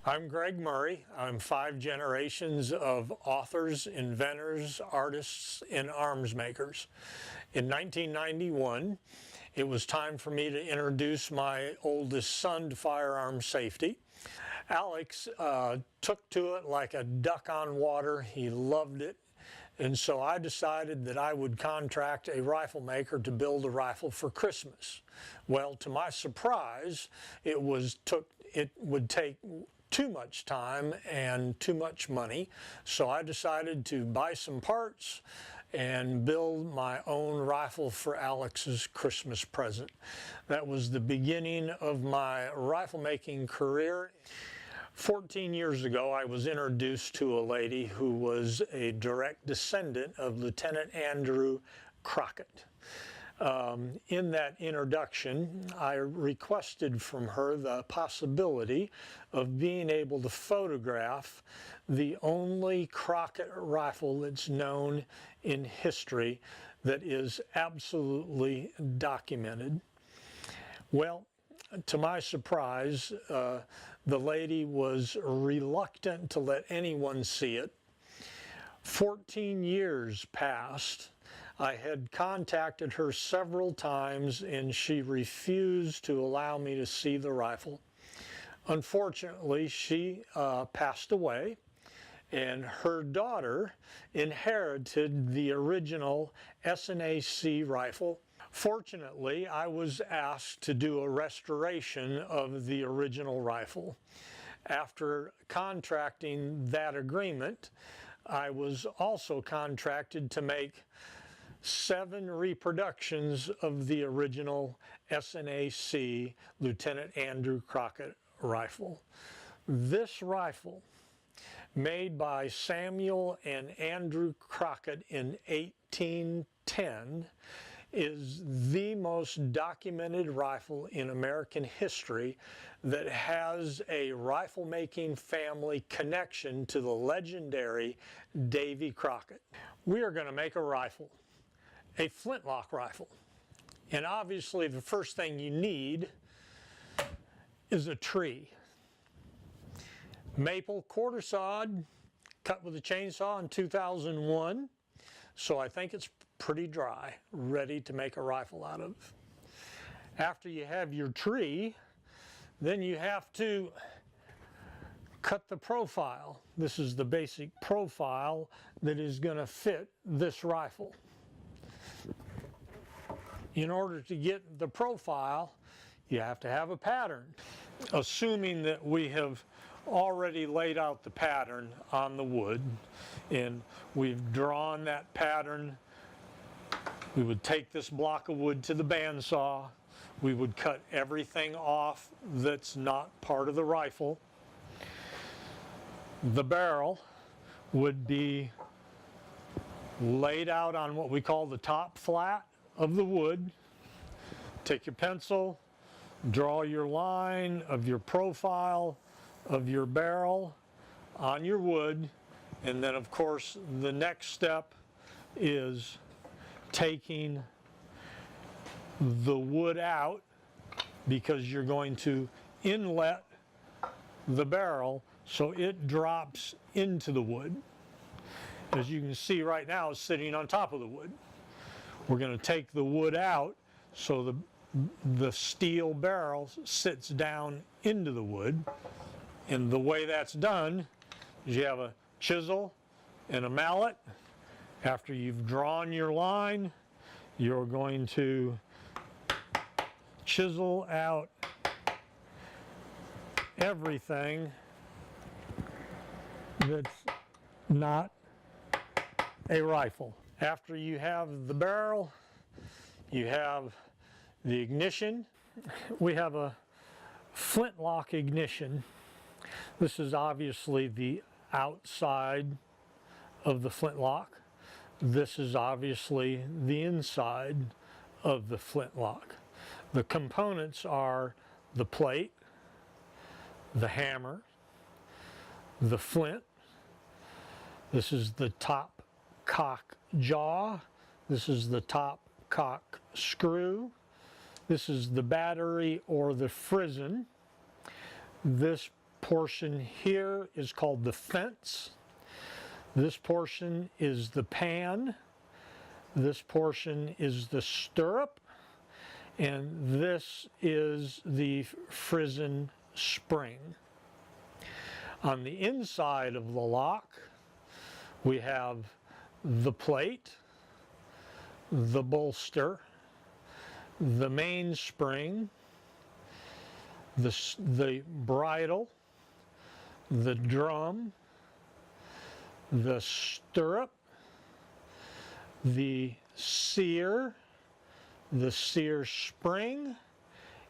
I'm Greg Murray. I'm 5 generations of authors, inventors, artists, and arms makers. In 1991, it was time for me to introduce my oldest son to firearm safety. Alex took to it like a duck on water. He loved it. And so I decided that I would contract a rifle maker to build a rifle for Christmas. Well, to my surprise, it would take too much time and too much money, so I decided to buy some parts and build my own rifle for Alex's Christmas present. That was the beginning of my rifle making career. 14 years ago, I was introduced to a lady who was a direct descendant of Lieutenant Andrew Crockett. In that introduction, I requested from her the possibility of being able to photograph the only Crockett rifle that's known in history that is absolutely documented. Well, to my surprise, the lady was reluctant to let anyone see it. 14 years passed. I had contacted her several times and she refused to allow me to see the rifle. Unfortunately, she passed away and her daughter inherited the original S&AC rifle. Fortunately, I was asked to do a restoration of the original rifle. After contracting that agreement, I was also contracted to make 7 reproductions of the original S&AC Lieutenant Andrew Crockett rifle. This rifle, made by Samuel and Andrew Crockett in 1810, is the most documented rifle in American history that has a rifle-making family connection to the legendary Davy Crockett. We are going to make a rifle, a flintlock rifle. And obviously the first thing you need is a tree. Maple quarter sawed, cut with a chainsaw in 2001. So I think it's pretty dry, ready to make a rifle out of. After you have your tree, then you have to cut the profile. This is the basic profile that is going to fit this rifle. In order to get the profile, you have to have a pattern. Assuming that we have already laid out the pattern on the wood and we've drawn that pattern, we would take this block of wood to the bandsaw. We would cut everything off that's not part of the rifle. The barrel would be laid out on what we call the top flat of the wood. Take your pencil, draw your line of your profile of your barrel on your wood, and then of course the next step is taking the wood out, because you're going to inlet the barrel so it drops into the wood. As you can see right now, it's sitting on top of the wood. We're going to take the wood out so the steel barrel sits down into the wood. And the way that's done is you have a chisel and a mallet. After you've drawn your line, you're going to chisel out everything that's not a rifle. After you have the barrel, you have the ignition. We have a flintlock ignition. This is obviously the outside of the flintlock. This is obviously the inside of the flintlock. The components are the plate, the hammer, the flint. This is the top cock jaw. This is the top cock screw. This is the battery or the frizzen. This portion here is called the fence. This portion is the pan. This portion is the stirrup. And this is the frizzen spring. On the inside of the lock, we have the plate, the bolster, the mainspring, the bridle, the drum, the stirrup, the sear, the sear spring,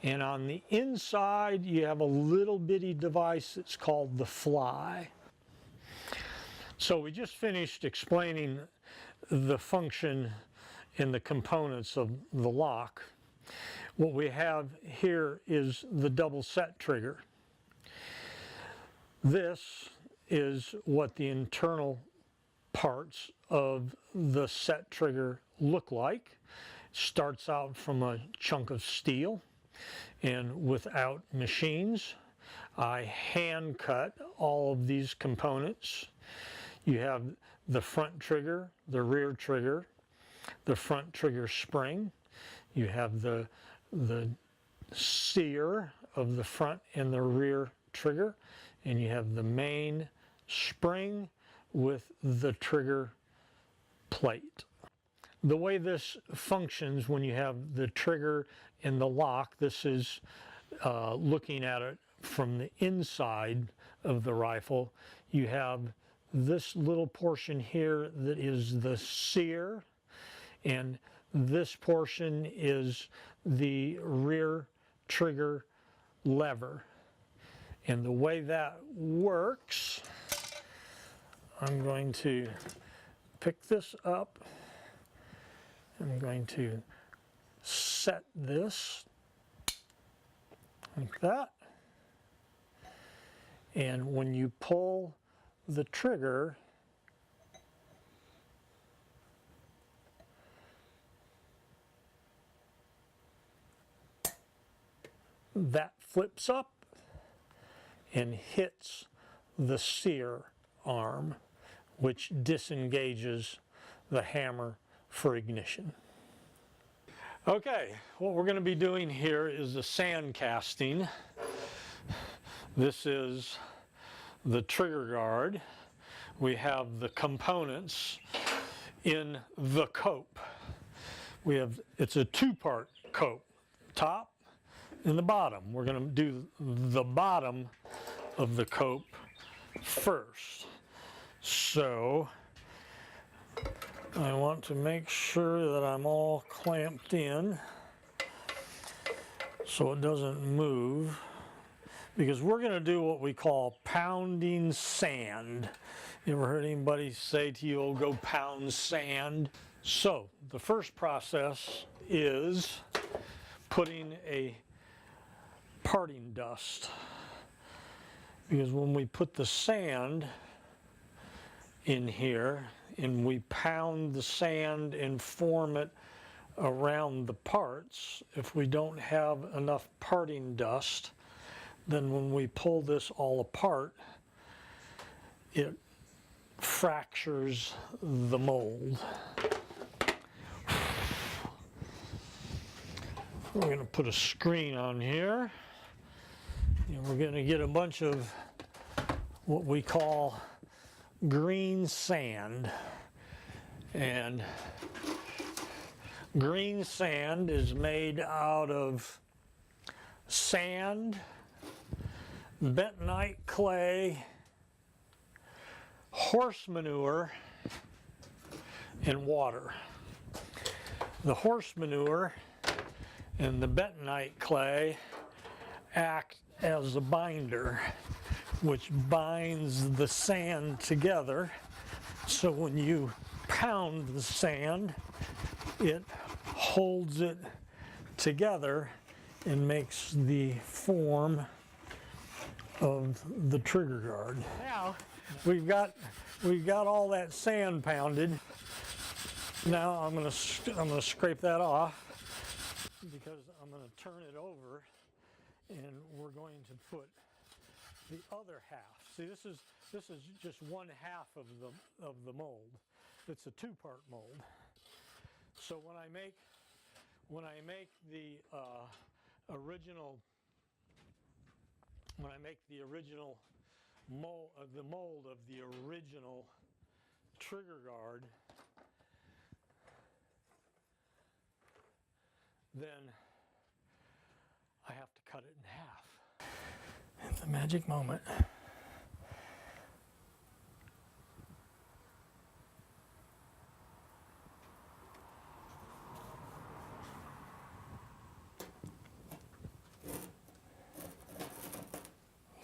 and on the inside you have a little bitty device that's called the fly. So we just finished explaining the function and the components of the lock. What we have here is the double set trigger. This is what the internal parts of the set trigger look like. It starts out from a chunk of steel, and without machines, I hand cut all of these components. You have the front trigger, the rear trigger, the front trigger spring. You have the sear of the front and the rear trigger, and you have the main spring with the trigger plate. The way this functions when you have the trigger in the lock, this is looking at it from the inside of the rifle. You have this little portion here that is the sear, and this portion is the rear trigger lever. And the way that works, I'm going to pick this up. I'm going to set this like that. And when you pull the trigger, that flips up and hits the sear arm, which disengages the hammer for ignition. Okay, what we're going to be doing here is the sand casting. This is the trigger guard. We have the components in the cope. It's a two-part cope, top and the bottom. We're going to do the bottom of the cope first. So I want to make sure that I'm all clamped in so it doesn't move, because we're going to do what we call pounding sand. You ever heard anybody say to you, "Oh, go pound sand"? So the first process is putting a parting dust, because when we put the sand in here and we pound the sand and form it around the parts, if we don't have enough parting dust, then when we pull this all apart, it fractures the mold. We're going to put a screen on here, and we're going to get a bunch of what we call green sand. And green sand is made out of sand, bentonite clay, horse manure, and water. The horse manure and the bentonite clay act as a binder, which binds the sand together. So when you pound the sand, it holds it together and makes the form of the trigger guard. Now we've got all that sand pounded. Now I'm going to scrape that off, because I'm going to turn it over and we're going to put the other half. See, this is just one half of the mold. It's a two-part mold. So when I make the original mold of the original trigger guard, then I have to cut it in half. It's a magic moment.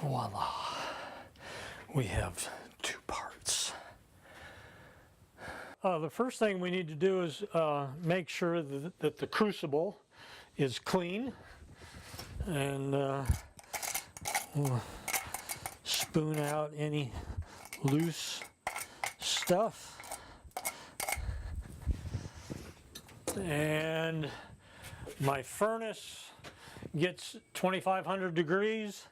Voila. We have two parts. The first thing we need to do is make sure that the crucible is clean, and we'll spoon out any loose stuff. And my furnace gets 2,500 degrees.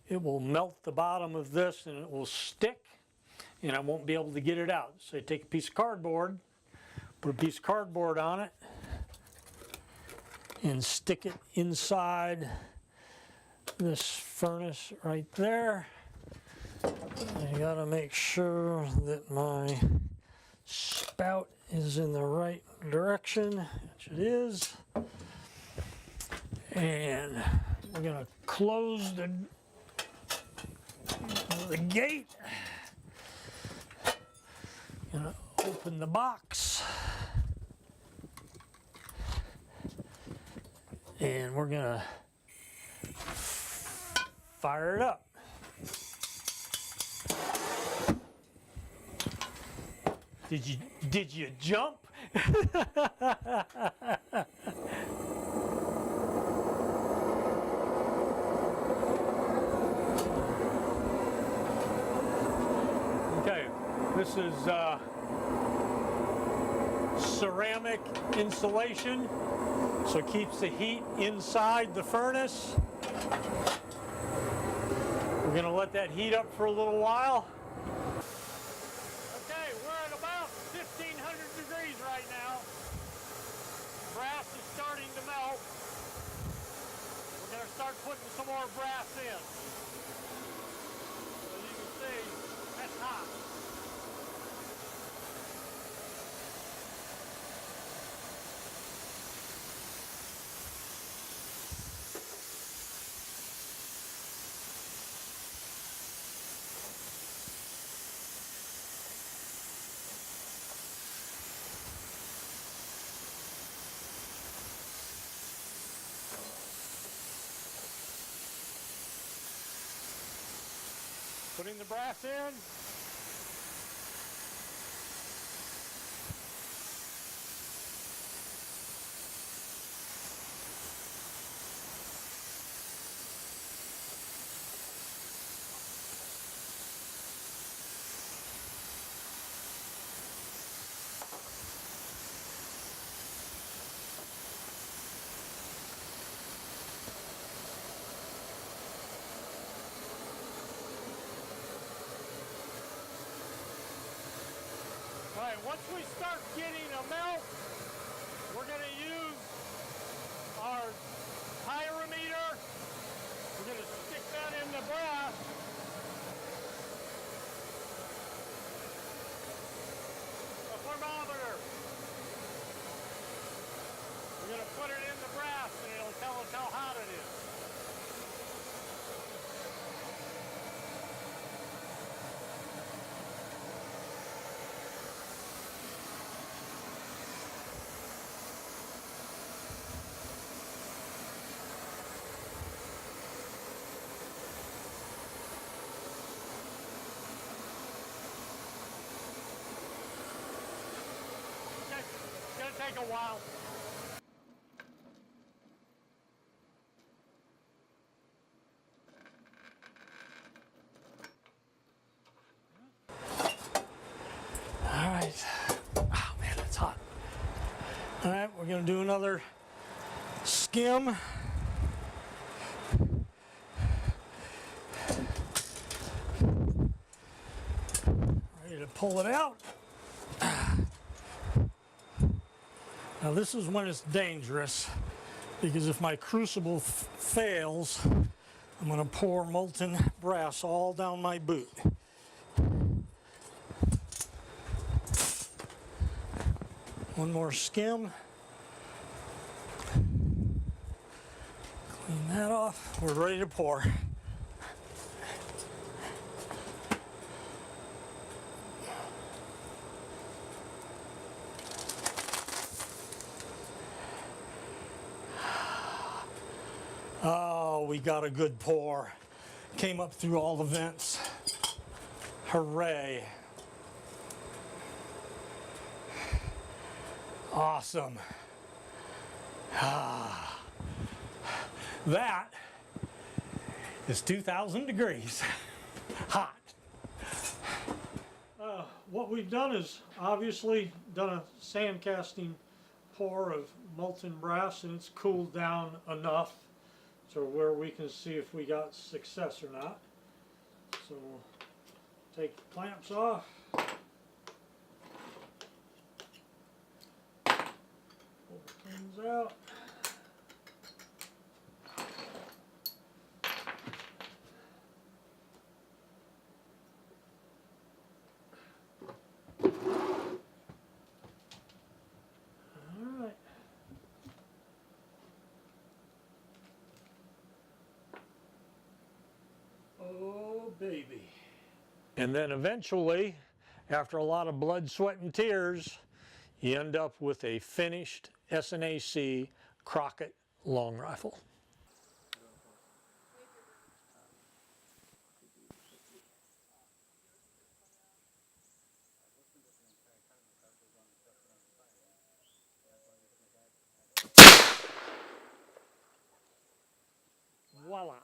It will melt the bottom of this and it will stick, and I won't be able to get it out. So I take a piece of cardboard, put a piece of cardboard on it, and stick it inside this furnace right there. I gotta make sure that my spout is in the right direction, which it is. And we're gonna close the gate. Gonna open the box, and we're gonna fire it up. Did you jump? Okay, this is ceramic insulation, so it keeps the heat inside the furnace. We're going to let that heat up for a little while. Okay, we're at about 1,500 degrees right now. Brass is starting to melt. We're going to start putting some more brass in. As you can see, that's hot. Putting the brass in. All right, once we start getting a melt, we're going to use our pyrometer. We're going to stick that in the brass. A thermometer. We're going to put it in the brass and it'll tell us how hot it is. It's going to take a while. All right. Oh man, it's hot. All right, we're going to do another skim. pull it out. Now this is when it's dangerous, because if my crucible fails, I'm going to pour molten brass all down my boot. One more skim. Clean that off. We're ready to pour. Oh, we got a good pour. Came up through all the vents. Hooray. Awesome. That is 2,000 degrees. Hot. What we've done is obviously done a sand casting pour of molten brass, and it's cooled down enough so where we can see if we got success or not. So we'll take the clamps off. Pull the pins out. Alright. Oh baby. And then eventually, after a lot of blood, sweat, and tears, you end up with a finished S&AC Crockett long rifle. Voila.